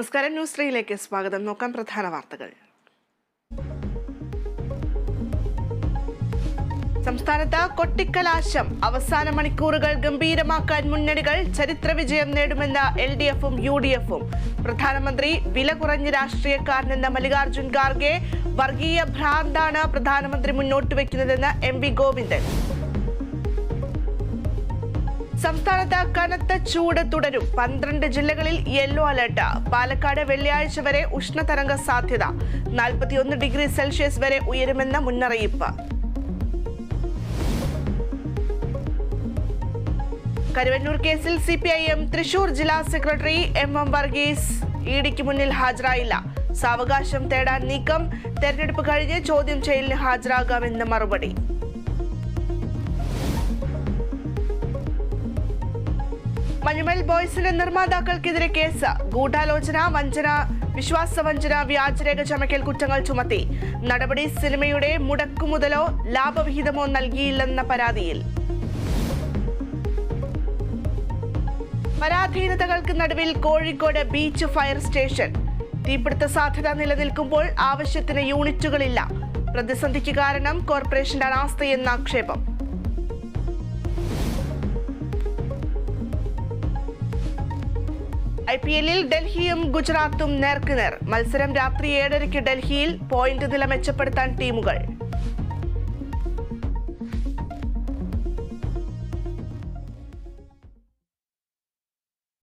നമസ്കാരം, ന്യൂസ് 3യിലേക്ക് സ്വാഗതം. നോക്കാം പ്രധാന വാർത്തകൾ. സംസ്ഥാനത്ത് കൊട്ടിക്കലാശം. അവസാന മണിക്കൂറുകൾ ഗംഭീരമാക്കാൻ മുന്നണികൾ ചരിത്ര വിജയം നേടുമെന്ന് LDFും UDFും. പ്രധാനമന്ത്രി വില കുറഞ്ഞ രാഷ്ട്രീയക്കാരനെന്ന മല്ലികാർജുൻ ഖാർഗെ. വർഗീയ ഭ്രാന്താണ് പ്രധാനമന്ത്രി മുന്നോട്ട് വയ്ക്കുന്നതെന്ന് MV ഗോവിന്ദൻ. സംസ്ഥാനത്ത് കനത്ത ചൂട് തുടരും. 12 ജില്ലകളിൽ യെല്ലോ അലർട്ട്. പാലക്കാട് വെള്ളിയാഴ്ച വരെ ഉഷ്ണതരംഗ സാധ്യത. 41 ഡിഗ്രി സെൽഷ്യസ് വരെ ഉയരുമെന്ന മുന്നറിയിപ്പ്. കരുവന്നൂർ കേസിൽ CPIM തൃശൂർ ജില്ലാ സെക്രട്ടറി MM വർഗീസ് EDക്ക് മുന്നിൽ ഹാജരായില്ല. സാവകാശം തേടാൻ നീക്കം. തെരഞ്ഞെടുപ്പ് കഴിഞ്ഞ് ചോദ്യം ചെയ്യലിന് ഹാജരാകാമെന്ന് മറുപടി. മഞ്ഞുമൽ ബോയ്സിന്റെ നിർമ്മാതാക്കൾക്കെതിരെ കേസ്. ഗൂഢാലോചന, വഞ്ചന, വിശ്വാസവഞ്ചന, വ്യാജരേഖ ചമയ്ക്കൽ കുറ്റങ്ങൾ ചുമത്തി. നടപടി സിനിമയുടെ മുടക്കുമുതലോ ലാഭവിഹിതമോ നൽകിയില്ലെന്ന പരാതിയിൽ. പരാധീനതകൾക്ക് നടുവിൽ കോഴിക്കോട് ബീച്ച് ഫയർ സ്റ്റേഷൻ. തീപിടുത്ത സാധ്യത നിലനിൽക്കുമ്പോൾ ആവശ്യത്തിന് യൂണിറ്റുകളില്ല. പ്രതിസന്ധിക്ക് കാരണം കോർപ്പറേഷന്റെ അനാസ്ഥയെന്ന ആക്ഷേപം. IPLൽ ഡൽഹിയും ഗുജറാത്തും നേർക്കുനേർ. മത്സരം രാത്രി 7:30 ഡൽഹിയിൽ. പോയിന്റ് നില മെച്ചപ്പെടുത്താൻ ടീമുകൾ.